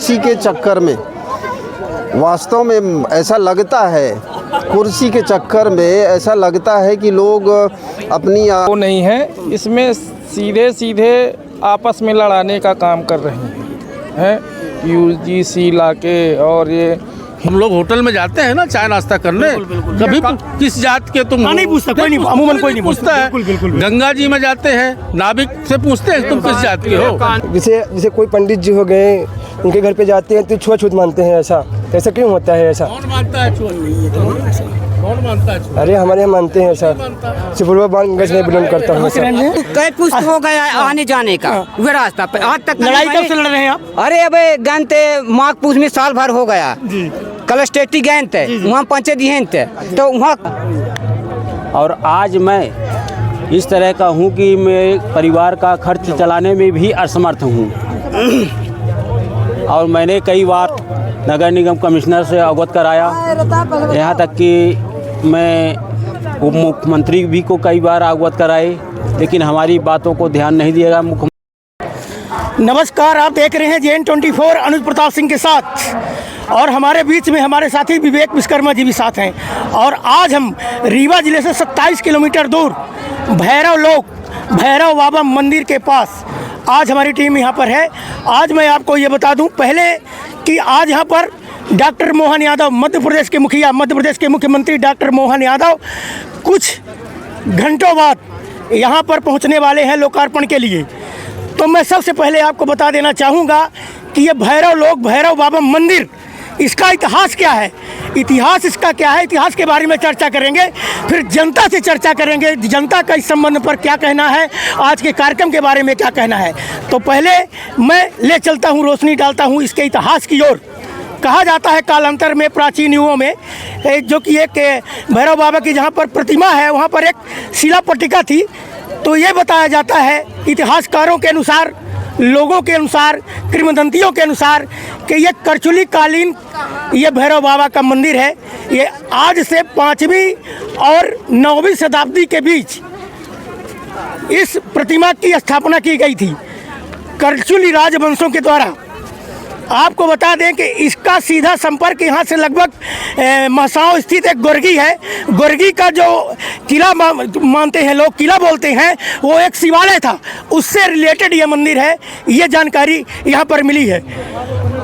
कुर्सी के चक्कर में, वास्तव में ऐसा लगता है, कुर्सी के चक्कर में ऐसा लगता है कि लोग अपनी वो नहीं है, इसमें सीधे सीधे आपस में लड़ाने का काम कर रहे हैं यूजीसी लाके। और ये हम लोग होटल में जाते हैं ना चाय नाश्ता करने, कभी किस जात के तुम नहीं पूछता, कोई नहीं, अमूमन कोई नहीं पूछता है। गंगा जी में जाते हैं, नाविक से पूछते हैं तुम किस जात के हो। जैसे कोई पंडित जी हो गए, उनके घर पे जाते हैं तो छुआछूत मानते हैं, ऐसा क्यों होता है? ऐसा कौन मानता है छुआछूत? कौन मानता है? अरे हमारे यहाँ मानते हैं ऐसा। सिपुरवा बांग में बिलोंग करता हूँ। कई पुष्ट हो गया आने जाने का वे रास्ता पे, आज तक लड़ाई कब से लड़ रहे हैं आप? अरे अब गए थे माघ पूस में, साल भर हो गया। कल स्टेटी गए थे, वहाँ पहुँचे दिए थे तो वहाँ। और आज मैं इस तरह का हूँ कि मैं परिवार का खर्च चलाने में भी असमर्थ हूँ। और मैंने कई बार नगर निगम कमिश्नर से अवगत कराया, यहाँ तक कि मैं उप मुख्यमंत्री भी को कई बार अवगत कराए, लेकिन हमारी बातों को ध्यान नहीं दिएगा मुख्यमंत्री। नमस्कार, आप देख रहे हैं JN24 अनुज प्रताप सिंह के साथ, और हमारे बीच में हमारे साथी विवेक विश्वकर्मा जी भी साथ हैं। और आज हम रीवा जिले से 27 किलोमीटर दूर भैरव बाबा मंदिर के पास आज हमारी टीम यहाँ पर है। आज मैं आपको ये बता दूं पहले कि आज यहाँ पर डॉक्टर मोहन यादव, मध्य प्रदेश के मुखिया, मध्य प्रदेश के मुख्यमंत्री डॉक्टर मोहन यादव कुछ घंटों बाद यहाँ पर पहुँचने वाले हैं लोकार्पण के लिए। तो मैं सबसे पहले आपको बता देना चाहूँगा कि ये भैरव बाबा मंदिर, इसका इतिहास क्या है, इतिहास इसका क्या है, इतिहास के बारे में चर्चा करेंगे। फिर जनता से चर्चा करेंगे, जनता का इस संबंध पर क्या कहना है, आज के कार्यक्रम के बारे में क्या कहना है। तो पहले मैं ले चलता हूँ, रोशनी डालता हूँ इसके इतिहास की ओर। कहा जाता है कालांतर में, प्राचीन युगों में, जो कि एक भैरव बाबा की जहाँ पर प्रतिमा है वहाँ पर एक शिला पट्टिका थी। तो ये बताया जाता है इतिहासकारों के अनुसार, लोगों के अनुसार, किंवदंतियों के अनुसार कि ये करचुली कालीन ये भैरव बाबा का मंदिर है। ये आज से 5वीं और 9वीं शताब्दी के बीच इस प्रतिमा की स्थापना की गई थी करचुली राजवंशों के द्वारा। आपको बता दें कि इसका सीधा संपर्क यहाँ से लगभग महसाओं स्थित एक गोरगी है। गोरगी का जो किला मानते हैं लोग, किला बोलते हैं, वो एक शिवालय था, उससे रिलेटेड ये मंदिर है। ये जानकारी यहाँ पर मिली है।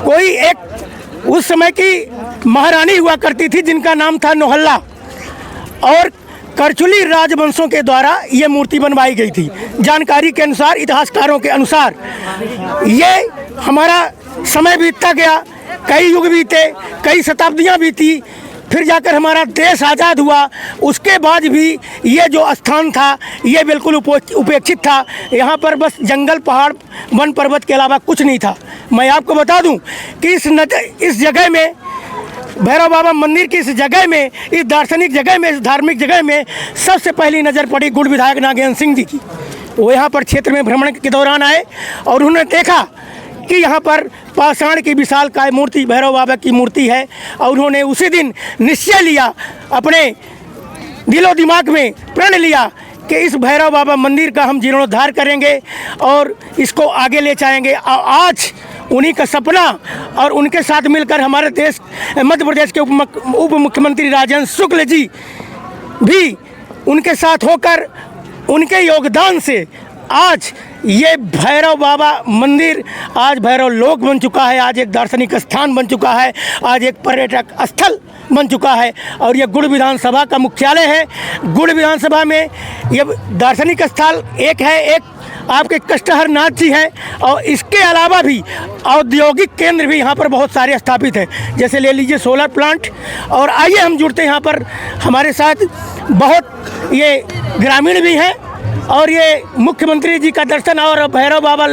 कोई एक उस समय की महारानी हुआ करती थी जिनका नाम था नौहल्ला, और करचुली राजवंशों के द्वारा ये मूर्ति बनवाई गई थी। जानकारी के अनुसार, इतिहासकारों के अनुसार, ये हमारा समय बीतता गया, कई युग बीते, कई शताब्दियां बीती, फिर जाकर हमारा देश आज़ाद हुआ। उसके बाद भी ये जो स्थान था ये बिल्कुल उपेक्षित था। यहाँ पर बस जंगल, पहाड़, वन पर्वत के अलावा कुछ नहीं था। मैं आपको बता दूं कि इस जगह में, भैरव बाबा मंदिर की इस जगह में, इस दार्शनिक जगह में, इस धार्मिक जगह में सबसे पहली नज़र पड़ी गुड़ विधायक नागेंद्र सिंह जी की। वो यहाँ पर क्षेत्र में भ्रमण के दौरान आए और उन्होंने देखा कि यहाँ पर पाषाण की विशालकाय मूर्ति भैरव बाबा की मूर्ति है, और उन्होंने उसी दिन निश्चय लिया, अपने दिलो दिमाग में प्रण लिया कि इस भैरव बाबा मंदिर का हम जीर्णोद्धार करेंगे और इसको आगे ले जाएंगे। आज उन्हीं का सपना, और उनके साथ मिलकर हमारे देश मध्य प्रदेश के उप मुख्यमंत्री राजेंद्र शुक्ल जी भी उनके साथ होकर, उनके योगदान से आज ये भैरव बाबा मंदिर आज भैरव लोक बन चुका है, आज एक दार्शनिक स्थान बन चुका है, आज एक पर्यटक स्थल बन चुका है। और ये गुड़ विधानसभा का मुख्यालय है। गुड़ विधानसभा में ये दार्शनिक स्थल एक है, एक आपके कष्टहर नाथ जी हैं, और इसके अलावा भी औद्योगिक केंद्र भी यहाँ पर बहुत सारे स्थापित हैं। जैसे ले लीजिए सोलर प्लांट। और आइए हम जुड़ते हैं यहाँ पर, हमारे साथ बहुत ये ग्रामीण भी हैं, और ये मुख्यमंत्री जी का दर्शन और भैरव बाबा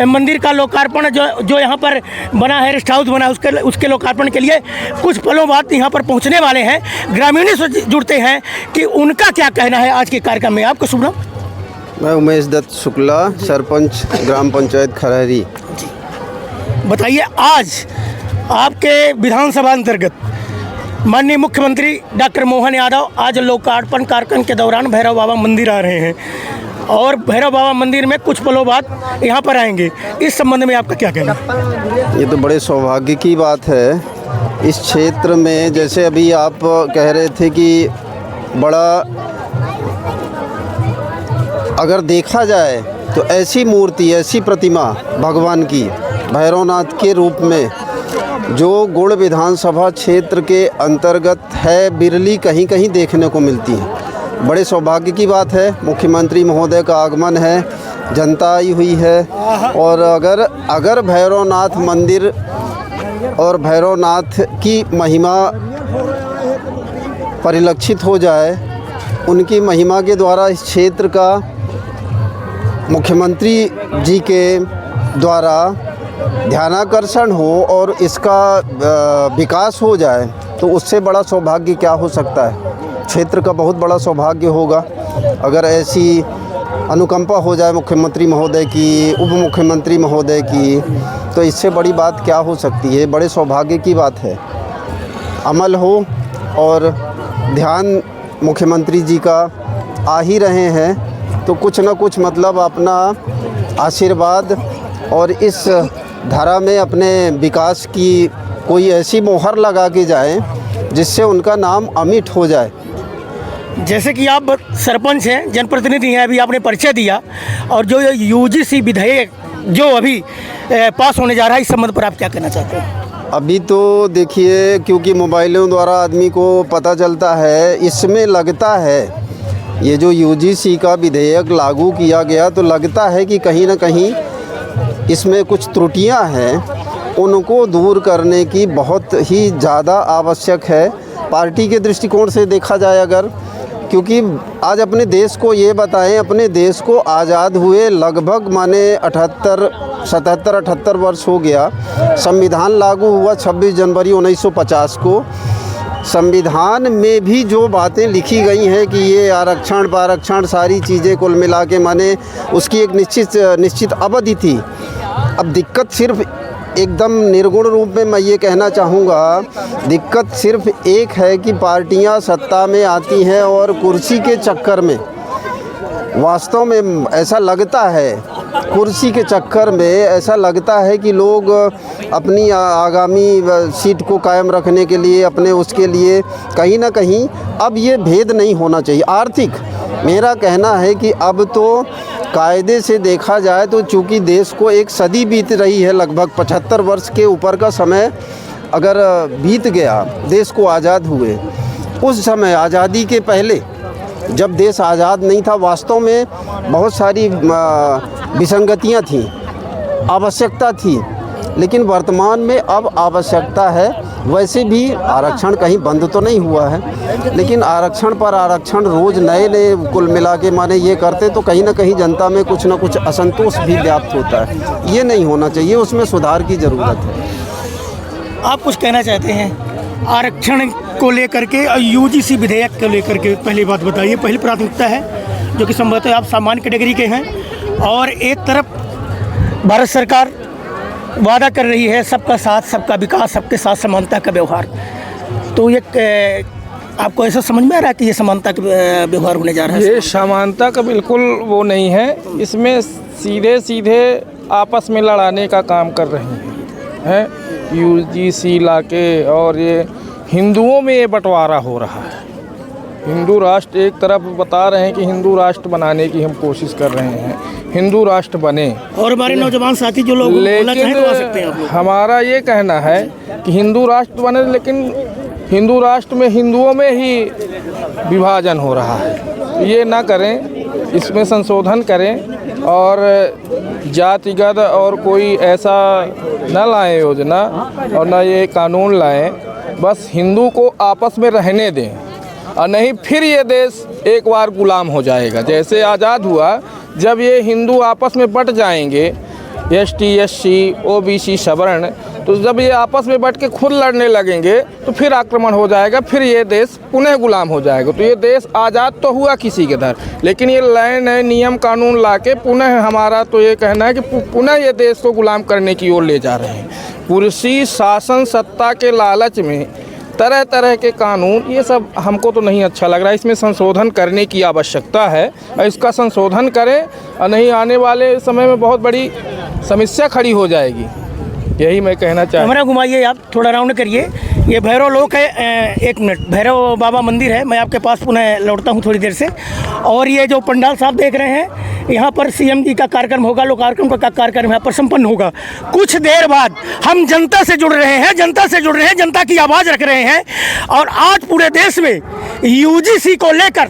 मंदिर का लोकार्पण जो यहाँ पर बना है, रेस्ट हाउस बना है, उसके लोकार्पण के लिए कुछ पलों बाद यहाँ पर पहुँचने वाले हैं। ग्रामीणों से जुड़ते हैं कि उनका क्या कहना है आज के कार्यक्रम में। आपको सुना। मैं उमेश दत्त शुक्ला, सरपंच ग्राम पंचायत खरहरी। बताइए, आज आपके विधानसभा अंतर्गत माननीय मुख्यमंत्री डॉक्टर मोहन यादव आज लोकार्पण कार्यक्रम के दौरान भैरव बाबा मंदिर आ रहे हैं, और भैरव बाबा मंदिर में कुछ पलों बाद यहाँ पर आएंगे। इस संबंध में आपका क्या कहना है? ये तो बड़े सौभाग्य की बात है इस क्षेत्र में। जैसे अभी आप कह रहे थे कि बड़ा, अगर देखा जाए तो ऐसी मूर्ति, ऐसी प्रतिमा भगवान की भैरवनाथ के रूप में जो गुड़ विधानसभा क्षेत्र के अंतर्गत है, बिरली कहीं कहीं देखने को मिलती है। बड़े सौभाग्य की बात है। मुख्यमंत्री महोदय का आगमन है, जनता आई हुई है, और अगर भैरवनाथ मंदिर और भैरवनाथ की महिमा परिलक्षित हो जाए, उनकी महिमा के द्वारा इस क्षेत्र का मुख्यमंत्री जी के द्वारा ध्यानाकर्षण हो और इसका विकास हो जाए, तो उससे बड़ा सौभाग्य क्या हो सकता है। क्षेत्र का बहुत बड़ा सौभाग्य होगा अगर ऐसी अनुकंपा हो जाए मुख्यमंत्री महोदय की, उप मुख्यमंत्री महोदय की, तो इससे बड़ी बात क्या हो सकती है। बड़े सौभाग्य की बात है। अमल हो और ध्यान मुख्यमंत्री जी का आ ही रहे हैं, तो कुछ न कुछ मतलब अपना आशीर्वाद और इस धारा में अपने विकास की कोई ऐसी मोहर लगा के जाएं जिससे उनका नाम अमिट हो जाए। जैसे कि आप सरपंच हैं, जनप्रतिनिधि हैं, अभी आपने परिचय दिया, और जो यूजीसी विधेयक जो अभी पास होने जा रहा है, इस संबंध पर आप क्या कहना चाहते हैं? अभी तो देखिए, क्योंकि मोबाइलों द्वारा आदमी को पता चलता है, इसमें लगता है ये जो यूजीसी का विधेयक लागू किया गया, तो लगता है कि कहीं ना कहीं इसमें कुछ त्रुटियां हैं, उनको दूर करने की बहुत ही ज़्यादा आवश्यक है पार्टी के दृष्टिकोण से देखा जाए अगर। क्योंकि आज अपने देश को ये बताएं, अपने देश को आज़ाद हुए लगभग माने 77-78 वर्ष हो गया। संविधान लागू हुआ 26 जनवरी 1950 को। संविधान में भी जो बातें लिखी गई हैं कि ये आरक्षण पारक्षण सारी चीज़ें कुल मिला के माने उसकी एक निश्चित अवधि थी। अब दिक्कत सिर्फ एकदम निर्गुण रूप में मैं ये कहना चाहूँगा, दिक्कत सिर्फ एक है कि पार्टियां सत्ता में आती हैं और कुर्सी के चक्कर में, वास्तव में ऐसा लगता है, कुर्सी के चक्कर में ऐसा लगता है कि लोग अपनी आगामी सीट को कायम रखने के लिए, अपने उसके लिए कहीं ना कहीं अब ये भेद नहीं होना चाहिए। आर्थिक, मेरा कहना है कि अब तो कायदे से देखा जाए तो चूँकि देश को एक सदी बीत रही है, लगभग 75 वर्ष के ऊपर का समय अगर बीत गया देश को आज़ाद हुए, उस समय आज़ादी के पहले जब देश आज़ाद नहीं था, वास्तव में बहुत सारी विसंगतियां थीं, आवश्यकता थी, लेकिन वर्तमान में अब आवश्यकता है। वैसे भी आरक्षण कहीं बंद तो नहीं हुआ है, लेकिन आरक्षण पर आरक्षण रोज़ नए नए कुल मिला के माने ये करते तो कहीं ना कहीं जनता में कुछ ना कुछ असंतोष भी व्याप्त होता है। ये नहीं होना चाहिए, उसमें सुधार की ज़रूरत है। आप कुछ कहना चाहते हैं आरक्षण को लेकर के और यूजीसी विधेयक को लेकर के? पहली बात बताइए, पहली प्राथमिकता है जो कि संभवतः आप सामान्य कैटेगरी के हैं, और एक तरफ भारत सरकार वादा कर रही है सबका साथ, सबका विकास, सबके साथ समानता का व्यवहार। तो ये आपको ऐसा समझ में आ रहा है कि ये समानता का व्यवहार होने जा रहा है? ये समानता का बिल्कुल वो नहीं है, इसमें सीधे सीधे आपस में लड़ाने का काम कर रही हैं यूजीसी लाके, और ये हिंदुओं में ये बंटवारा हो रहा है। हिंदू राष्ट्र एक तरफ बता रहे हैं कि हिंदू राष्ट्र बनाने की हम कोशिश कर रहे हैं, हिंदू राष्ट्र बने, और हमारे नौजवान साथी जो लोग बोलना चाहें तो आ सकते हैं आप लोग। हमारा ये कहना है कि हिंदू राष्ट्र बने, लेकिन हिंदू राष्ट्र में हिंदुओं में ही विभाजन हो रहा है। ये ना करें, इसमें संशोधन करें और जातिगत और कोई ऐसा न लाएं योजना और न ये कानून लाएं, बस हिंदू को आपस में रहने दें, और नहीं फिर ये देश एक बार गुलाम हो जाएगा। जैसे आज़ाद हुआ, जब ये हिंदू आपस में बट जाएंगे, ST SC OBC सवर्ण, तो जब ये आपस में बट के खुद लड़ने लगेंगे तो फिर आक्रमण हो जाएगा, फिर ये देश पुनः गुलाम हो जाएगा। तो ये देश आज़ाद तो हुआ किसी के दर, लेकिन ये नए नए नियम कानून लाके पुनः, हमारा तो ये कहना है कि पुनः ये देश को गुलाम करने की ओर ले जा रहे हैं। कुर्सी शासन सत्ता के लालच में तरह तरह के कानून, ये सब हमको तो नहीं अच्छा लग रहा है। इसमें संशोधन करने की आवश्यकता है और इसका संशोधन करें, और नहीं आने वाले समय में बहुत बड़ी समस्या खड़ी हो जाएगी। यही मैं कहना चाहता हूँ। कैमरा घुमाइए, आप थोड़ा राउंड करिए। ये भैरव लोक है, एक मिनट, भैरव बाबा मंदिर है। मैं आपके पास पुनः लौटता हूँ थोड़ी देर से। और ये जो पंडाल साहब देख रहे हैं, यहाँ पर सीएम जी का कार्यक्रम होगा, लोकार्पण का कार्यक्रम यहाँ पर संपन्न होगा। कुछ देर बाद हम जनता से जुड़ रहे हैं, जनता की आवाज़ रख रहे हैं। और आज पूरे देश में यूजीसी को लेकर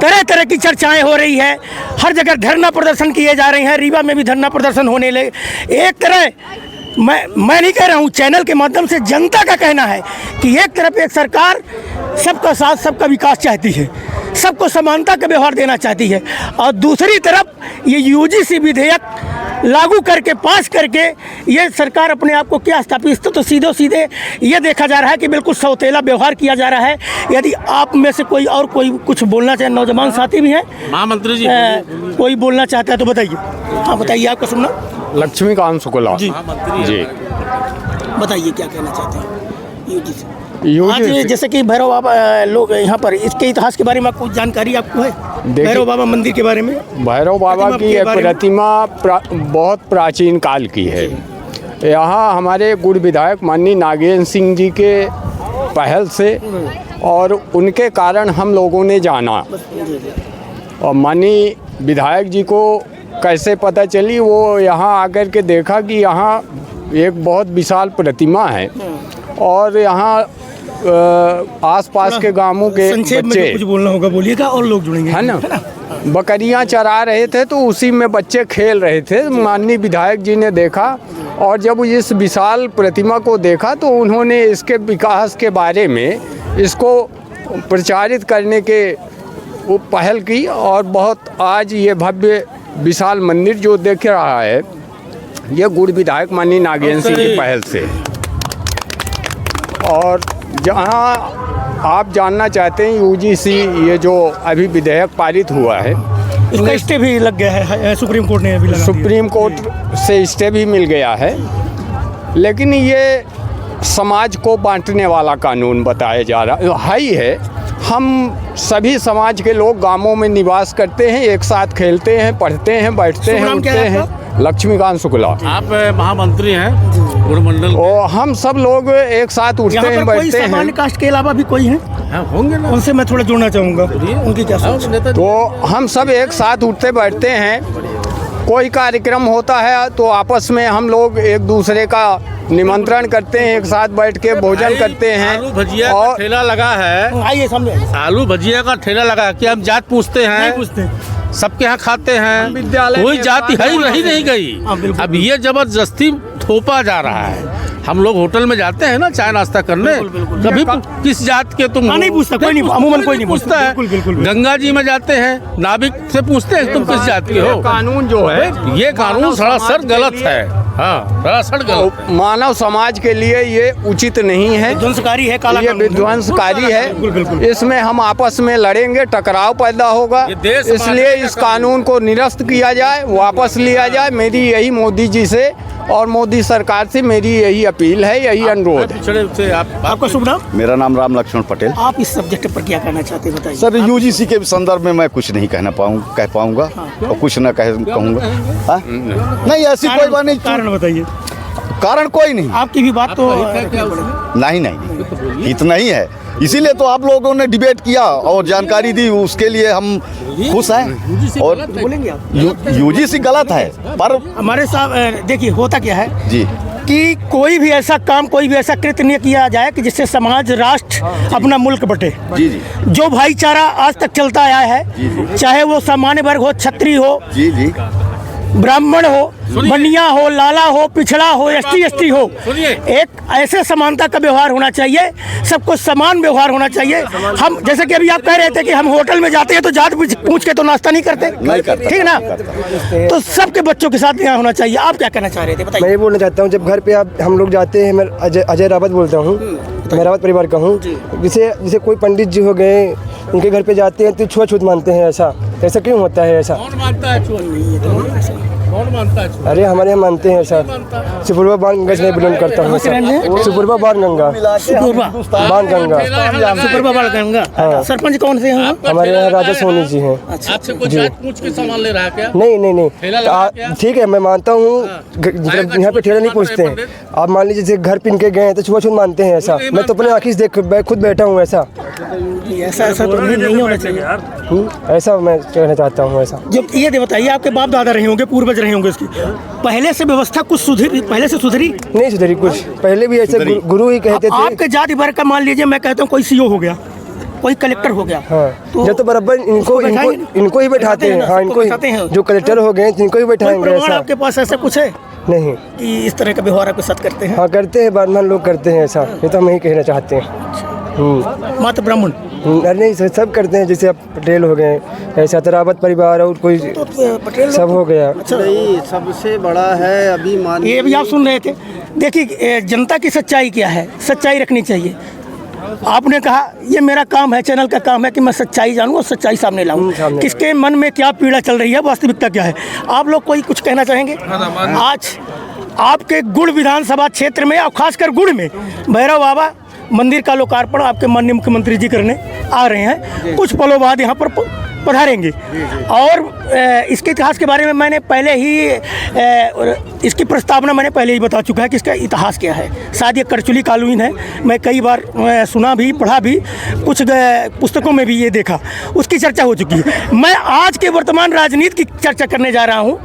तरह तरह की चर्चाएं हो रही है। हर जगह धरना प्रदर्शन किए जा रहे हैं। रीवा में भी धरना प्रदर्शन होने लगे। एक तरह मैं नहीं कह रहा हूँ, चैनल के माध्यम से जनता का कहना है कि एक तरफ एक सरकार सबका साथ सबका विकास चाहती है, सबको समानता का व्यवहार देना चाहती है, और दूसरी तरफ ये यूजीसी विधेयक लागू करके पास करके ये सरकार अपने आप को क्या स्थापित, तो सीधे ये देखा जा रहा है कि बिल्कुल सौतेला व्यवहार किया जा रहा है। यदि आप में से कोई कुछ बोलना चाहे, नौजवान साथी भी हैं, महामंत्री जी कोई बोलना चाहता है तो बताइए। हाँ बताइए, आपका सुनना। लक्ष्मीकांत शुक्ला जी जी, बताइए क्या कहना चाहते हैं यूजीसी। आज जैसे कि भैरव बाबा लोग यहाँ पर, इसके इतिहास के बारे में कुछ जानकारी आपको है? भैरव बाबा मंदिर के बारे में, भैरव बाबा की एक प्रतिमा बहुत प्राचीन काल की है। यहाँ हमारे गुड़ विधायक माननीय नागेंद्र सिंह जी के पहल से और उनके कारण हम लोगों ने जाना, और माननीय विधायक जी को कैसे पता चली, वो यहाँ आकर के देखा कि यहाँ एक बहुत विशाल प्रतिमा है और यहाँ आसपास के गांवों के बच्चे, कुछ बोलना होगा बोलिएगा और लोग जुड़ेंगे, है ना, बकरियां चरा रहे थे, तो उसी में बच्चे खेल रहे थे। माननीय विधायक जी ने देखा, और जब इस विशाल प्रतिमा को देखा तो उन्होंने इसके विकास के बारे में इसको प्रचारित करने के वो पहल की, और बहुत आज ये भव्य विशाल मंदिर जो देख रहा है, ये गुड़ विधायक माननीय नागेंद्र सिंह की पहल से। और जहाँ आप जानना चाहते हैं यूजीसी, ये जो अभी विधेयक पारित हुआ है, इसका स्टे भी लग गया है, सुप्रीम कोर्ट ने अभी लगा दिया। सुप्रीम कोर्ट से स्टे भी मिल गया है, लेकिन ये समाज को बांटने वाला कानून बताया जा रहा है ही है। हम सभी समाज के लोग गांवों में निवास करते हैं, एक साथ खेलते हैं, पढ़ते हैं, बैठते हैं, उठते हैं। लक्ष्मीकांत शुक्ला। आप महामंत्री हैं गुड़ मंडल, और हम सब लोग एक साथ उठते हैं, बैठते हैं। सामान्य कास्ट के अलावा भी कोई है? हाँ, होंगे ना, उनसे मैं थोड़ा जुड़ना चाहूँगा, उनकी क्या सोच? तो हम सब एक साथ उठते बैठते हैं। कोई कार्यक्रम होता है तो आपस में हम लोग एक दूसरे का निमंत्रण करते हैं, एक साथ बैठ के भोजन करते हैं। आलू भजिया का ठेला लगा है, आइए सामने। आलू भजिया का ठेला लगा है कि हम जात पूछते हैं, सबके यहाँ खाते हैं, विद्यालय कोई जाति है ही नहीं गई। अब ये जबरदस्ती थोपा जा रहा है। हम लोग होटल में जाते हैं ना चाय नाश्ता करने, कभी किस जात के तुम नहीं पूछता, कोई नहीं, अमूमन कोई नहीं पूछता है। गंगा जी में जाते हैं, नाविक से पूछते हैं तुम किस जात के हो। कानून जो है, ये कानून सरासर गलत है। हाँ, सरासर गलत। मानव समाज के लिए ये उचित नहीं है, विध्वंसकारी है, काला ये विध्वंसकारी है। इसमें हम आपस में लड़ेंगे, टकराव पैदा होगा, इसलिए इस कानून को निरस्त किया जाए, वापस लिया जाए। मेरी यही मोदी जी से और मोदी सरकार से मेरी यही अपील है, यही अनुरोध है। आपका शुभ नाम? मेरा नाम राम लक्ष्मण पटेल। आप इस सब्जेक्ट पर क्या कहना चाहते हैं, बताइए। सर, यूजीसी के संदर्भ में मैं कुछ नहीं कह पाऊंगा और कुछ न कहूँगा। नहीं, ऐसी कोई बात नहीं। कारण बताइए। कारण कोई नहीं, आपकी भी बात तो नहीं, इतना ही है। इसीलिए तो आप लोगों ने डिबेट किया और जानकारी दी, उसके लिए हम खुश हैं। और बोलेंगे आप? यूजीसी गलत है, पर हमारे साथ देखिए होता क्या है जी कि कोई भी ऐसा काम, कोई भी ऐसा कृत्य नहीं किया जाए कि जिससे समाज, राष्ट्र, अपना मुल्क बटे। जी जी, जो भाईचारा आज तक चलता आया है, चाहे वो सामान्य वर्ग हो, क्षत्रिय हो, जी जी, ब्राह्मण हो, बनिया हो, लाला हो, पिछड़ा हो, एसटी हो, एक ऐसे समानता का व्यवहार होना चाहिए, सबको समान व्यवहार होना चाहिए। हम जैसे कि अभी आप कह रहे थे कि हम होटल में जाते हैं तो जात पूछ के तो नाश्ता नहीं करते, ठीक है ना? तो सबके बच्चों के साथ यहाँ होना चाहिए। आप क्या कहना चाह रहे थे, बताइए। मैं ये बोलना चाहता हूँ, जब घर पे हम लोग जाते हैं, मैं अजय रावत बोलता हूँ, मैं रावत परिवार का हूँ। जैसे कोई पंडित जी हो गए, उनके घर पे जाते हैं तो छुआछूत मानते हैं, ऐसा क्यों होता है? ऐसा कौन मानता है? कौन मानता है? अरे हमारे यहाँ मानते हैं सर। सुपुरबा बाण गंगा से बिलोंग करता हूँ सर। सुपुरबा बाण गंगा, बाण गंगा, सुपुरबा बाण गंगा। सरपंच कौन से हैं? हमारे यहाँ राजा सोनी जी हैं। आपसे कुछ जांच पूछ के सामान ले रहा है क्या? नहीं ठेला लगा क्या? ठीक है, मैं मानता हूँ। यहाँ पे ठेला नहीं पूछते हैं। आप मान लीजिए जैसे घर पिन के गए हैं तो छुआ छूत मानते हैं ऐसा। मैं तो अपने आँखी से देख खुद बैठा हूँ ऐसा। ऐसा तो नहीं होना चाहिए। ऐसा मैं कहना चाहता हूँ ऐसा। जब ये बताइए, आपके बाप दादा रहे होंगे, पूर्वज रहे होंगे, इसकी पहले से व्यवस्था कुछ सुधरी? पहले से सुधरी नहीं सुधरी कुछ। पहले भी ऐसे गुरु ही कहते थे। आपके जाति वर्ग का मान लीजिए, मैं कहता हूँ कोई सीओ हो गया, कोई कलेक्टर हो गया, हाँ, जब तो बराबर इनको ही बैठाते हैं। हाँ, इनको ही, जो कलेक्टर हो गए इनको ही बैठाएंगे ऐसा। आपके पास ऐसा कुछ है नहीं कि इस तरह का व्यवहार आपके साथ करते हैं? हाँ करते हैं, बारमान लोग करते हैं ऐसा। ये तो हम यही कहना चाहते हैं। मात्र ब्राह्मण? अरे नहीं, सब करते हैं। जैसे आप पटेल हो गए ऐसा, रावत परिवार और कोई पटेल सब हो गया। नहीं, सबसे बड़ा है अभी मान, ये भी आप सुन रहे थे। देखिए, जनता की सच्चाई क्या है, सच्चाई रखनी चाहिए। आपने कहा ये मेरा काम है, चैनल का काम है कि मैं सच्चाई जानूं और सच्चाई सामने लाऊं। किसके मन में क्या पीड़ा चल रही है, वास्तविकता क्या है। आप लोग कोई कुछ कहना चाहेंगे? आज आपके गुड़ विधानसभा क्षेत्र में और खासकर गुड़ में भैरव बाबा मंदिर का लोकार्पण आपके माननीय मुख्यमंत्री जी करने आ रहे हैं। कुछ पलों बाद यहाँ पर पधारेंगे। और इसके इतिहास के बारे में मैंने पहले ही इसकी प्रस्तावना मैंने पहले ही बता चुका है कि इसका इतिहास क्या है। शायद ये करचुली कानून है, मैं कई बार सुना भी, पढ़ा भी, कुछ पुस्तकों में भी ये देखा, उसकी चर्चा हो चुकी है। मैं आज के वर्तमान राजनीति की चर्चा करने जा रहा हूँ।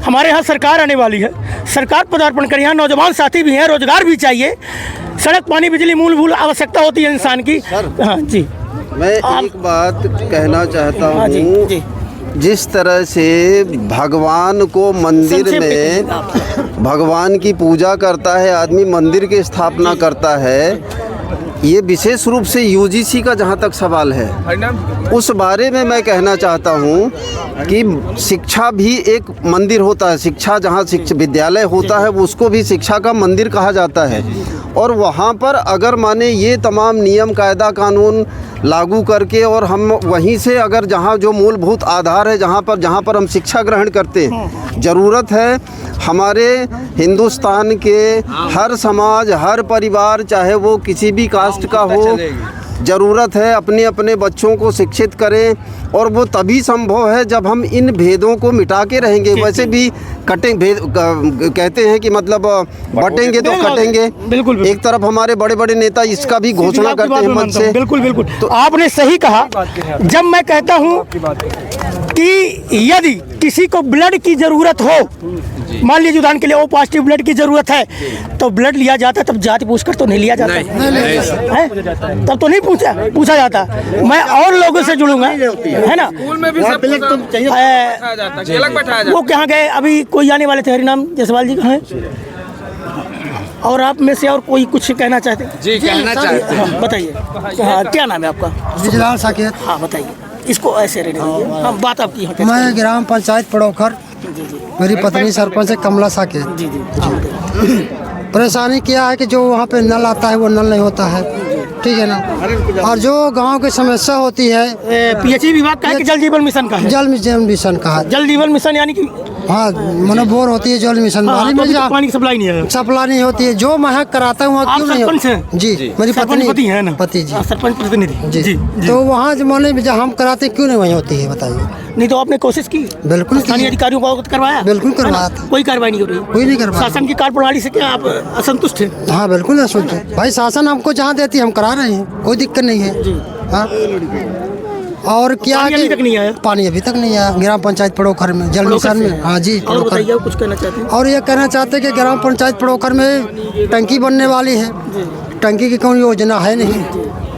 हमारे यहाँ सरकार आने वाली है, सरकार पदार्पण कर, यहाँ नौजवान साथी भी हैं, रोजगार भी चाहिए, सड़क पानी बिजली मूलभूत आवश्यकता होती है इंसान की। हाँ जी, मैं एक बात कहना चाहता हूँ। जिस तरह से भगवान को मंदिर में भगवान की पूजा करता है आदमी, मंदिर की स्थापना करता है, ये विशेष रूप से यूजीसी का जहाँ तक सवाल है उस बारे में मैं कहना चाहता हूँ कि शिक्षा भी एक मंदिर होता है। शिक्षा जहाँ शिक्षा विद्यालय होता है उसको भी शिक्षा का मंदिर कहा जाता है। और वहाँ पर अगर माने ये तमाम नियम कायदा कानून लागू करके और हम वहीं से अगर जहाँ जो मूलभूत आधार है जहाँ पर हम शिक्षा ग्रहण करते हैं, ज़रूरत है हमारे हिंदुस्तान के हर समाज, हर परिवार, चाहे वो किसी भी कास्ट का हो, ज़रूरत है अपने अपने बच्चों को शिक्षित करें। और वो तभी संभव है जब हम इन भेदों को मिटा के रहेंगे। वैसे भी कहते हैं कि मतलब बटेंगे तो कटेंगे। बिल्कुल। एक तरफ हमारे बड़े बड़े नेता इसका भी घोषणा करते हैं मंच से। बिल्कुल। तो आपने सही कहा। जब मैं कहता हूँ कि यदि किसी को ब्लड की जरूरत हो, मान लीजिए उदाहरण के लिए ओ पॉजिटिव ब्लड की जरूरत है, तो ब्लड लिया जाता है, तब जाति पूछकर तो नहीं लिया जाता है, तब तो नहीं पूछा जाता। मैं और लोगों से जुड़ूंगा, है ना। स्कूल में भी सब वो कहाँ गए? अभी कोई आने वाले थे, हरिनाम जायसवाल जी कहाँ हैं? और आप में से और कोई कुछ कहना चाहते हैं? जी, कहना चाहते हैं। बताइए। हाँ, क्या नाम है आपका? बिजलाल साकेत। हाँ बताइए, इसको ऐसे रहने दीजिए। हाँ, बात आपकी है। मैं ग्राम पंचायत पड़ोखर, मेरी पत्नी सरपंच है कमला साकेत। जी। परेशानी क्या है कि जो वहाँ पे नल आता है वो नल नहीं होता है, ठीक है ना। और जो गांव की समस्या होती है, पीएचई विभाग का है कि जल जीवन मिशन का है? जल मिशन का है। जल जीवन मिशन यानी कि हाँ, मनोबोर होती है जल मिशन वाली में, तो पानी की सप्लाई नहीं है, सप्लाई नहीं होती है। जो महक कराता है वहाँ क्यों नहीं होता? जी, मेरी पत्नी है ना, पति जी सरपंच प्रतिनिधि। जी। तो वहाँ जमाने में जब हम कराते क्यों नहीं वहीं होती है, बताइए। नहीं तो आपने कोशिश की? बिल्कुल। स्थानीय अधिकारियों को अवगत करवाया? बिल्कुल करवाया था। कोई कार्रवाई नहीं हो रही? कोई नहीं करवाया। शासन की कार्य प्रणाली से क्या आप असंतुष्ट हैं? हाँ बिल्कुल असंतुष्ट है भाई। शासन हमको जहाँ देती है हम करा रहे हैं, कोई दिक्कत नहीं है। हाँ, और क्या पानी अभी तक नहीं आया? पानी अभी तक नहीं आया ग्राम पंचायत पड़ोखर में, जल मिशन में। हाँ जी। और बताइए, कुछ कहना चाहते हैं? और ये कहना चाहते हैं कि ग्राम पंचायत पड़ोखर में टंकी बनने वाली है, टंकी की कोई योजना है नहीं,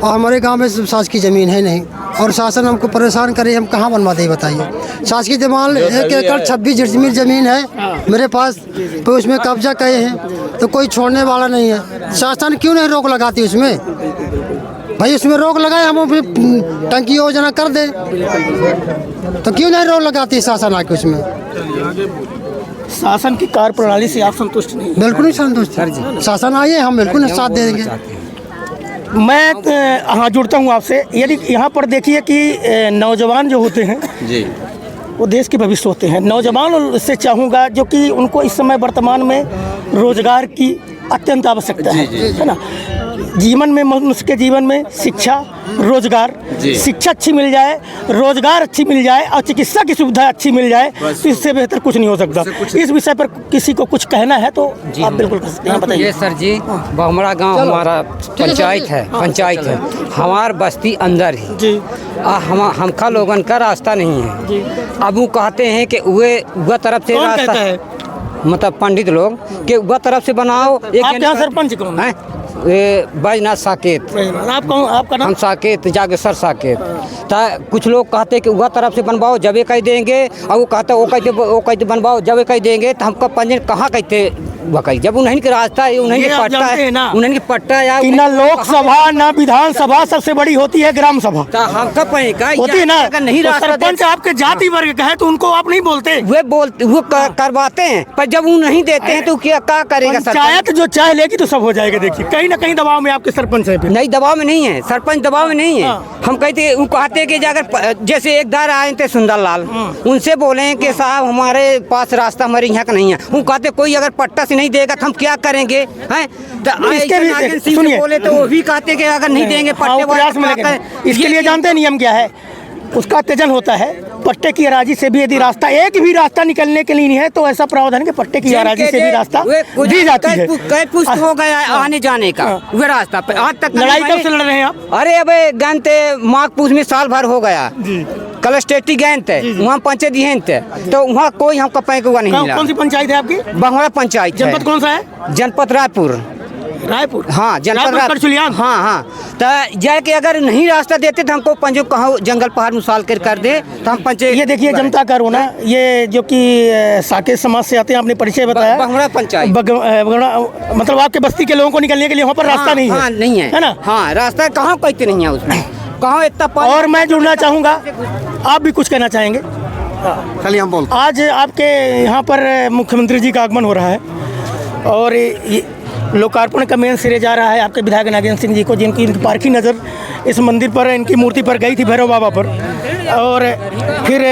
और हमारे गांव में शासकीय ज़मीन है नहीं, और शासन हमको परेशान करे, हम कहाँ बनवा दें बताइए। शासकीय जमीन 1 एकड़ 26 ज़मीन है मेरे पास, तो उसमें कब्जा किए हैं, तो कोई छोड़ने वाला नहीं है। शासन क्यों नहीं रोक लगाती उसमें भाई? उसमें रोक लगाए, हम भी टंकी योजना कर दें, तो क्यों नहीं रोक लगाती शासन आके उसमें? शासन की कार्य प्रणाली से आप संतुष्ट नहीं? बिल्कुल नहीं संतुष्ट। शासन आइए, हम बिल्कुल साथ दे देंगे। मैं हाँ जुड़ता हूँ आपसे। यदि यहाँ पर देखिए कि नौजवान जो होते हैं जी, वो देश के भविष्य होते हैं। नौजवान से चाहूँगा जो कि उनको इस समय वर्तमान में रोजगार की अत्यंत आवश्यकता है ना। जीवन में, मनुष्य के जीवन में शिक्षा, रोजगार, शिक्षा अच्छी मिल जाए, रोजगार अच्छी मिल जाए और चिकित्सा की सुविधा अच्छी मिल जाए तो इससे बेहतर कुछ नहीं हो सकता। इस विषय पर किसी को कुछ कहना है तो आप बिल्कुल कर सकते हैं, बताइए। ये सर जी, बहुमड़ा गांव हमारा पंचायत है, हमार बस्ती अंदर ही जी। हमका लोगन का रास्ता नहीं है जी। अब वो कहते हैं कि वह तरफ से रास्ता है, मतलब पंडित लोग कि वह तरफ से बनाओ। आप यहाँ सरपंच कौन है? बैजनाथ साकेत। आप कौन? आपका नाम? हम साकेत, जागेश्वर साकेत। कुछ लोग कहते कि वह तरफ से बनवाओ जब कह देंगे, और वो कहते वो कहते बनवाओ जब कह देंगे, तो हमको पंजीयन कहाँ कहते वकई, जब उन्हीं के रास्ता है, उन्हीं के पट्टा है, उन्हीं के पट्टा है। ना लोकसभा ना विधानसभा, सबसे बड़ी होती है ग्राम सभा। हम कब होती है ना। अगर नहीं सरपंच आपके जाति वर्ग का है तो उनको आप नहीं बोलते? वो करवाते हैं, पर जब वो नहीं देते हैं तो क्या करेगा? पंचायत जो चाह लेगी तो सब हो जाएगा। देखिए कहीं ना कहीं दबाव में आपके सरपंच है। नहीं, दबाव में नहीं है सरपंच, दबाव में नहीं है। हम कहते वो कहते कि अगर जैसे एक दार आए थे सुंदरलाल, उनसे बोले कि साहब हमारे पास रास्ता हमारे यहाँ का नहीं है। वो कहते कोई अगर पट्टा नहीं देगा तो हम क्या करेंगे हैं? सुनिए, बोले तो वो भी कहते कि अगर नहीं देंगे पट्टे। इसके लिए जानते हैं नियम क्या है? उसका त्यजन होता है। पट्टे की हराजी से भी यदि रास्ता, एक भी रास्ता निकलने के लिए नहीं है तो ऐसा प्रावधान है कि पट्टे की हराजी से भी रास्ता दी जाती है। कई पुष्ट हो गया आने जाने का वह रास्ता पे आज तक। लड़ाई कब से लड़ रहे हैं आप? अरे अब गनते माघ पूस में साल भर हो गया। कलस्टेटी गैन थे, वहाँ पंचायत दिहन थे, तो वहाँ कोई हमको पैक हुआ नहीं मिला। कौन सी पंचायत है आपकी? बहुमड़ा पंचायत। जनपद कौन सा है? जनपद रायपुर। हाँ, जनपद रायपुर। हाँ। तो जाके अगर नहीं रास्ता देते तो हमको पंजो कहाँ जंगल पहाड़ मुसाल कर दे तो हम पंचायत। ये देखिए जनता का रोना, ये जो कि साकेत समाज से आते हैं, आपने परिचय बताया। बहुमड़ा पंचायत मतलब आपके बस्ती के लोगों को निकलने के लिए वहाँ पर रास्ता नहीं है? हाँ, नहीं है ना। हाँ, रास्ता कहाँ कहते नहीं है उसमें, कहाँ इतना। और मैं जुड़ना चाहूँगा, आप भी कुछ कहना चाहेंगे? खाली हम बोलते। आज आपके यहाँ पर मुख्यमंत्री जी का आगमन हो रहा है और लोकार्पण का मेन सिरे जा रहा है आपके विधायक नागेंद्र सिंह जी को, जिनकी पारखी नज़र इस मंदिर पर, इनकी मूर्ति पर गई थी भैरव बाबा पर। और फिर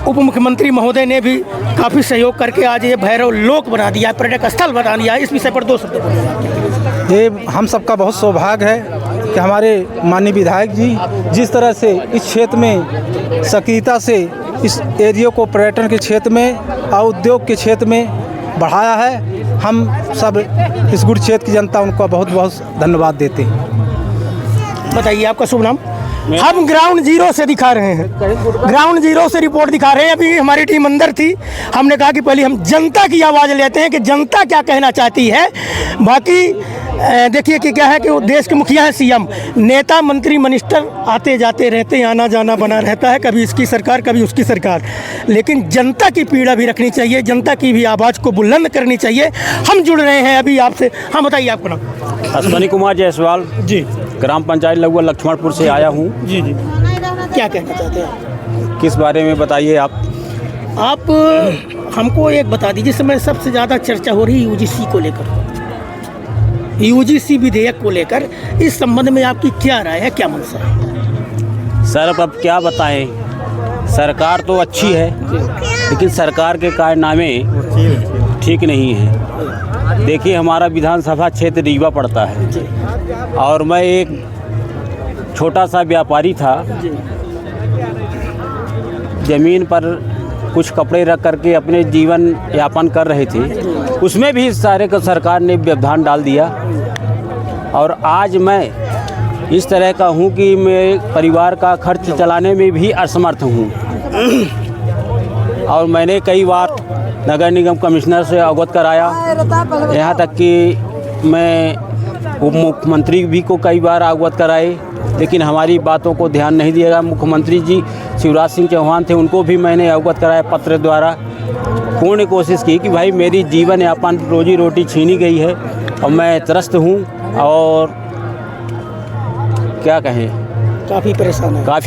उप मुख्यमंत्री महोदय ने भी काफ़ी सहयोग करके आज ये भैरव लोक बना दिया, पर्यटक स्थल बना दिया। इस विषय पर 2 शब्द बोलिए। ये हम सबका बहुत सौभाग्य है कि हमारे माननीय विधायक जी जिस तरह से इस क्षेत्र में सक्रियता से इस एरिया को पर्यटन के क्षेत्र में और उद्योग के क्षेत्र में बढ़ाया है। हम सब इस गुड़ क्षेत्र की जनता उनको बहुत बहुत धन्यवाद देते हैं। बताइए आपका शुभ नाम? हम ग्राउंड जीरो से दिखा रहे हैं, ग्राउंड जीरो से रिपोर्ट दिखा रहे हैं। अभी हमारी टीम अंदर थी, हमने कहा कि पहले हम जनता की आवाज़ लेते हैं कि जनता क्या कहना चाहती है। बाकी देखिए कि क्या है कि वो देश के मुखिया हैं, सीएम, नेता मंत्री मिनिस्टर आते जाते रहते हैं, आना जाना बना रहता है, कभी इसकी सरकार कभी उसकी सरकार। लेकिन जनता की पीड़ा भी रखनी चाहिए, जनता की भी आवाज़ को बुलंद करनी चाहिए। हम जुड़ रहे हैं अभी आपसे। हाँ, बताइए आपका नाम? अश्वनी कुमार जायसवाल जी, ग्राम पंचायत लघुआ लक्ष्मणपुर से आया हूँ। जी। क्या कहना चाहते हैं? किस बारे में बताइए आप हमको एक बता दीजिए। इस समय सबसे ज़्यादा चर्चा हो रही है यूजीसी को लेकर, यूजीसी विधेयक को लेकर। इस संबंध में आपकी क्या राय है, क्या मंशा है? सर अब क्या बताएं, सरकार तो अच्छी है लेकिन सरकार के कारनामे ठीक नहीं है। देखिए हमारा विधानसभा क्षेत्र रीवा पड़ता है और मैं एक छोटा सा व्यापारी था। ज़मीन पर कुछ कपड़े रख करके अपने जीवन यापन कर रहे थे, उसमें भी सारे को सरकार ने व्यवधान डाल दिया। और आज मैं इस तरह का हूँ कि मैं परिवार का खर्च चलाने में भी असमर्थ हूँ। और मैंने कई बार नगर निगम कमिश्नर से अवगत कराया, यहाँ तक कि मैं उप मुख्यमंत्री भी को कई बार अवगत कराए, लेकिन हमारी बातों को ध्यान नहीं दिया। मुख्यमंत्री जी शिवराज सिंह चौहान थे, उनको भी मैंने अवगत कराया पत्र द्वारा। पूर्ण कोशिश की कि भाई मेरी जीवन यापन रोजी रोटी छीनी गई है और मैं त्रस्त हूँ और क्या कहें, काफ़ी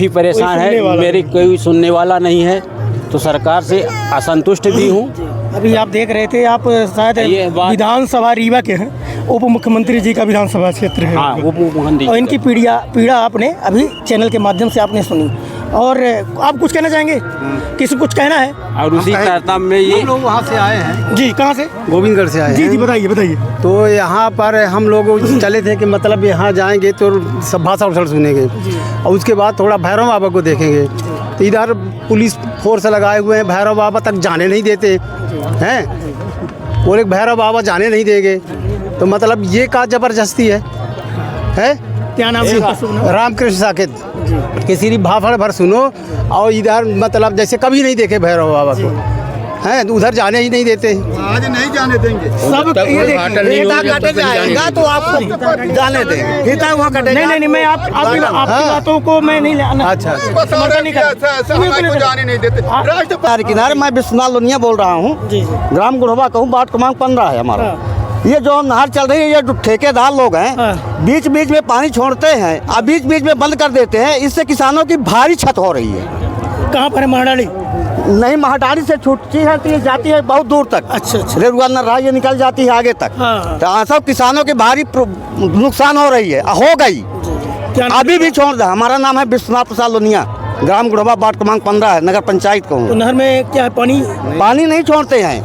परेशान है। मेरी कोई सुनने वाला नहीं है, तो सरकार से असंतुष्ट भी हूँ। अभी आप देख रहे थे, आप शायद विधानसभा रीवा के हैं, उप मुख्यमंत्री जी का विधानसभा क्षेत्र है। हाँ, उप मुख्यमंत्री। और इनकी पीड़ा आपने अभी चैनल के माध्यम से आपने सुनी। और आप कुछ कहना चाहेंगे? किसी कुछ कहना है? और उसी तरतब में ये हम लोग वहाँ से आए हैं, जी, कहाँ से? गोविंदगढ़ से आए जी हैं। जी, बताइए बताइए। तो यहाँ पर हम लोग चले थे कि मतलब यहाँ जाएंगे तो सब भाषा उछल सुनेंगे और उसके बाद थोड़ा भैरव बाबा को देखेंगे। तो इधर पुलिस फोर्स लगाए हुए हैं, भैरव बाबा तक जाने नहीं देते हैं। बोले भैरव बाबा जाने नहीं देंगे, तो मतलब ये का ज़बरदस्ती है? क्या नाम है आपका? शुभ नाम? रामकृष्ण साकेत। किसी भी भाफड़ भर सुनो और इधर मतलब जैसे कभी नहीं देखे भैरव बाबा को, हैं तो उधर जाने ही नहीं देते। आज नहीं जाने देंगे। सब ये देखिए, कटे जाएगा तो आपको जाने देंगे। फीता वहाँ कटेगा। नहीं, मैं आपकी बातों को मैं नहीं लेना। अच्छा, समर्थन नहीं कर जाने नहीं देते। राष्ट्र किनारे मैं विश्वनाथ लोनिया बोल रहा हूँ, ग्राम गुढ़वा कहूँ, वार्ड क्रमांक 15 है हमारा। ये जो नहर चल रही है, ये जो ठेकेदार लोग हैं बीच बीच में पानी छोड़ते हैं और बीच बीच में बंद कर देते हैं। इससे किसानों की भारी क्षत हो रही है। कहाँ पर है? महाडाली? नहीं, महाडाली से छूटती है तो ये जाती है बहुत दूर तक। अच्छा, रेरुआ नर्रा ये निकल जाती है आगे तक। तो सब किसानों की भारी नुकसान हो रही है, हो गई। अभी भी छोड़ दे। हमारा नाम है विश्वनाथ प्रसाद लोनिया, ग्राम गुढ़वा, वार्ड क्रमांक 15 है, नगर पंचायत को। तो नहर में क्या है? पानी नहीं छोड़ते हैं,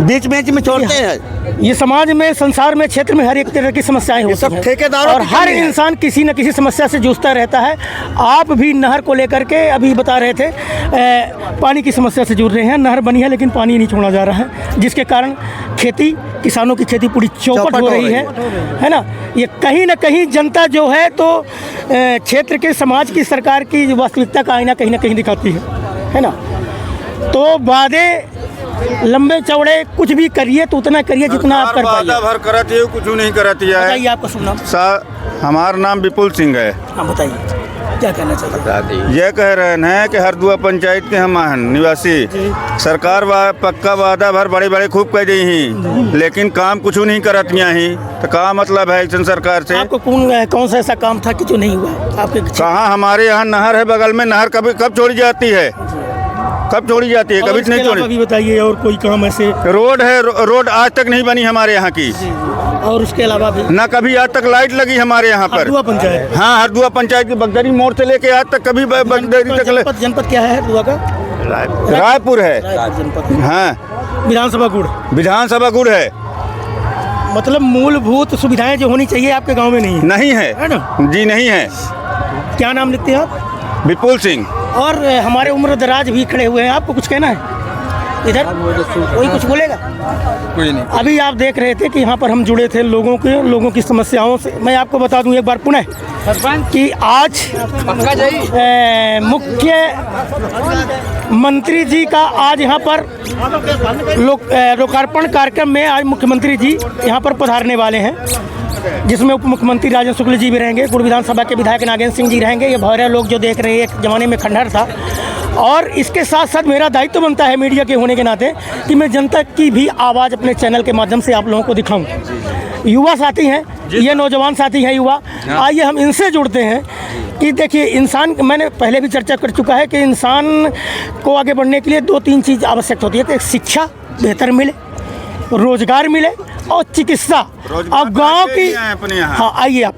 बीच बीच में छोड़ते हैं। ये समाज में, संसार में, क्षेत्र में हर एक तरह की समस्याएं होती सब हैं ठेकेदारों और की हर कमी है। इंसान किसी न किसी समस्या से जूझता रहता है। आप भी नहर को लेकर के अभी बता रहे थे, पानी की समस्या से जूझ रहे हैं। नहर बनी है लेकिन पानी नहीं छोड़ा जा रहा है, जिसके कारण खेती, किसानों की खेती पूरी चौपट हो रही है ना। ये कहीं ना कहीं जनता जो है तो क्षेत्र के, समाज की, सरकार की वास्तविकता का आईना कहीं ना कहीं दिखाती है ना। तो वादे लंबे चौड़े कुछ भी करिए तो उतना करिए जितना आप कर पाइए। भर करती है, कुछ नहीं करती है। बताइए आपका शुभ नाम? हमारा नाम विपुल सिंह है। हाँ, बताइए क्या कहना चाहिए? ये कह रहे हैं कि हरदुआ पंचायत के हम निवासी सरकार पक्का वादा भर बड़े बड़े खूब कह दी ही, लेकिन काम कुछ नहीं करत ही। तो का मतलब है एक्शन सरकार से? आपको कौन सा ऐसा काम था कि जो नहीं हुआ आपके? कहाँ हमारे यहाँ नहर है बगल में, नहर कब छोड़ी जाती है? कब छोड़ी जाती है? कभी नहीं छोड़ी। अभी बताइए और कोई काम ऐसे? रोड है, रोड आज तक नहीं बनी हमारे यहाँ की। और उसके अलावा भी ना कभी आज तक लाइट लगी हमारे यहाँ पर। हरदुआ पंचायत? हाँ, हरदुआ पंचायत की बगदरी मोड़ से लेके आज तक कभी बगदरी तक। जनपद क्या है हरदुआ का? रायपुर है। जनपद? हाँ। विधानसभा गुड़ है। मतलब मूलभूत सुविधाएं जो होनी चाहिए आपके गांव में नहीं है ना? जी नहीं है। क्या नाम लिखते हैं आप? विपुल सिंह। और हमारे उम्र दराज भी खड़े हुए हैं, आपको कुछ कहना है? इधर कोई कुछ बोलेगा? कोई नहीं। अभी आप देख रहे थे कि यहाँ पर हम जुड़े थे लोगों की समस्याओं से। मैं आपको बता दूं एक बार पुनः कि आज मुख्य मंत्री जी का आज यहाँ पर लोकार्पण कार्यक्रम में आज मुख्यमंत्री जी यहाँ पर पधारने वाले हैं, जिसमें उप मुख्यमंत्री राजेंद्र शुक्ल जी भी रहेंगे, गुड़ विधानसभा के विधायक नागेंद्र सिंह जी रहेंगे। ये भौरे लोग जो देख रहे हैं, एक ज़माने में खंडहर था। और इसके साथ साथ मेरा दायित्व बनता है मीडिया के होने के नाते कि मैं जनता की भी आवाज़ अपने चैनल के माध्यम से आप लोगों को दिखाऊं। युवा साथी हैं, ये नौजवान साथी हैं युवा, आइए हम इनसे जुड़ते हैं कि देखिए इंसान, मैंने पहले भी चर्चा कर चुका है कि इंसान को आगे बढ़ने के लिए 2-3 चीज़ आवश्यक होती है। कि शिक्षा बेहतर मिले, रोजगार मिले और चिकित्सा। और गांव की, हाँ आइए आप,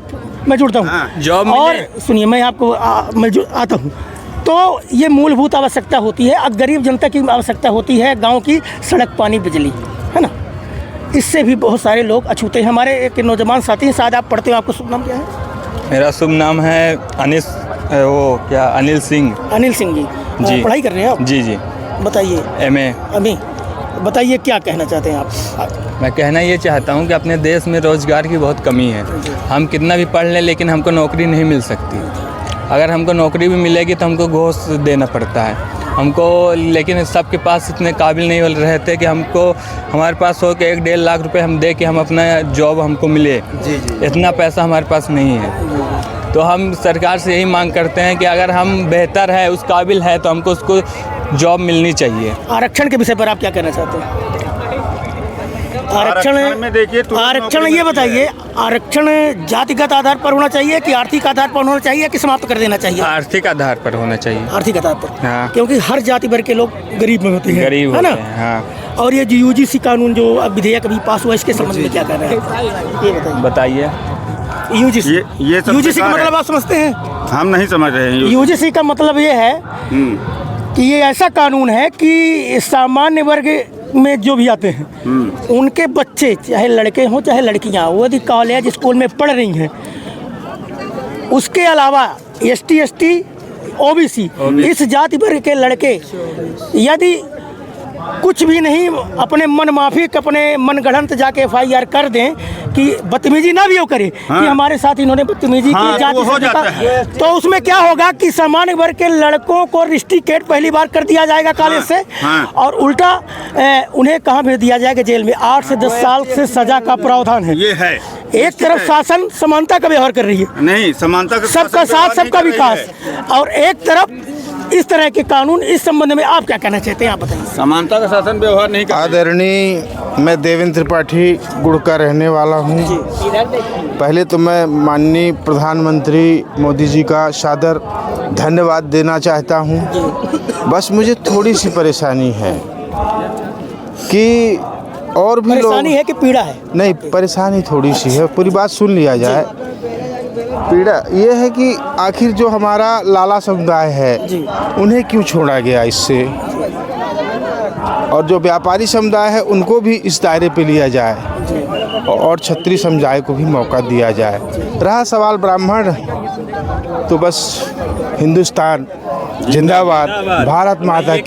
मैं जुड़ता हूँ। जॉब और सुनिए, मैं आपको मैं आता हूँ। तो ये मूलभूत आवश्यकता होती है। अब गरीब जनता की आवश्यकता होती है गांव की सड़क, पानी, बिजली, है ना। इससे भी बहुत सारे लोग अछूते हैं। हमारे एक नौजवान साथी हैं, शायद आप पढ़ते हो, आपका शुभ नाम क्या है? मेरा शुभ नाम है अनिल सिंह। अनिल सिंह जी पढ़ाई कर रहे हैं आप? जी जी। बताइए। MA। अभी बताइए क्या कहना चाहते हैं आप? मैं कहना ये चाहता हूँ कि अपने देश में रोज़गार की बहुत कमी है। हम कितना भी पढ़ लें लेकिन हमको नौकरी नहीं मिल सकती। अगर हमको नौकरी भी मिलेगी तो हमको घूस देना पड़ता है हमको, लेकिन सबके पास इतने काबिल नहीं रहते कि हमारे पास हो कि 1-1.5 लाख रुपए हम दे के हम अपना जॉब हमको मिले। इतना पैसा हमारे पास नहीं है। तो हम सरकार से यही मांग करते हैं कि अगर हम बेहतर है, उस काबिल है, तो हमको उसको जॉब मिलनी चाहिए। आरक्षण के विषय पर आप क्या कहना चाहते हैं? आरक्षण में देखिए, आरक्षण ये बताइए, आरक्षण जातिगत आधार पर होना चाहिए कि आर्थिक आधार पर होना चाहिए कि समाप्त कर देना चाहिए? आर्थिक आधार पर होना चाहिए। आर्थिक आधार पर? हाँ। क्योंकि हर जाति वर्ग के लोग गरीब में होते हैं, गरीब है ना? हाँ। और ये जो UGC कानून जो विधेयक अभी पास हुआ, इसके संबंध में क्या कर रहे हैं ये बताइए। बताइए। UGC का मतलब आप समझते हैं? हम नहीं समझ रहे हैं यूजीसी का मतलब ये है कि ये ऐसा कानून है कि सामान्य वर्ग में जो भी आते हैं उनके बच्चे, चाहे लड़के हों चाहे लड़कियां, वो यदि कॉलेज स्कूल में पढ़ रही हैं, उसके अलावा ST ST OBC इस जाति वर्ग के लड़के यदि कुछ भी नहीं अपने मन माफिक, अपने मन गढ़ंत जाके FIR कर दें कि बदतमीजी ना भी वो करे कि हमारे साथ इन्होंने बदतमीजी की जाति हो जाता है। तो उसमें क्या होगा कि सामान्य वर्ग के लड़कों को रिस्ट्रिकेट पहली बार कर दिया जाएगा कॉलेज से, और उल्टा उन्हें कहाँ भेज दिया जाएगा? जेल में। 8 से 10 साल से सजा का प्रावधान है। ये है। एक तरफ शासन समानता का व्यवहार कर रही है, नहीं समानता का, सबका साथ सबका विकास, और एक तरफ इस तरह के कानून। इस संबंध में आप क्या कहना चाहते हैं, आप बताइए। समानता का शासन व्यवहार नहीं कर। आदरणीय, मैं देवेंद्र त्रिपाठी गुड़ का रहने वाला हूँ। पहले तो मैं माननीय प्रधानमंत्री मोदी जी का सादर धन्यवाद देना चाहता हूँ। बस मुझे थोड़ी सी परेशानी है कि और भी परेशानी है कि पीड़ा है? नहीं, परेशानी थोड़ी सी है, पूरी बात सुन लिया जाए। पीड़ा ये है कि आखिर जो हमारा लाला समुदाय है उन्हें क्यों छोड़ा गया इससे, और जो व्यापारी समुदाय है उनको भी इस दायरे पे लिया जाए और क्षत्रिय समुदाय को भी मौका दिया जाए। रहा सवाल ब्राह्मण, तो बस हिंदुस्तान जिंदाबाद, भारत माता की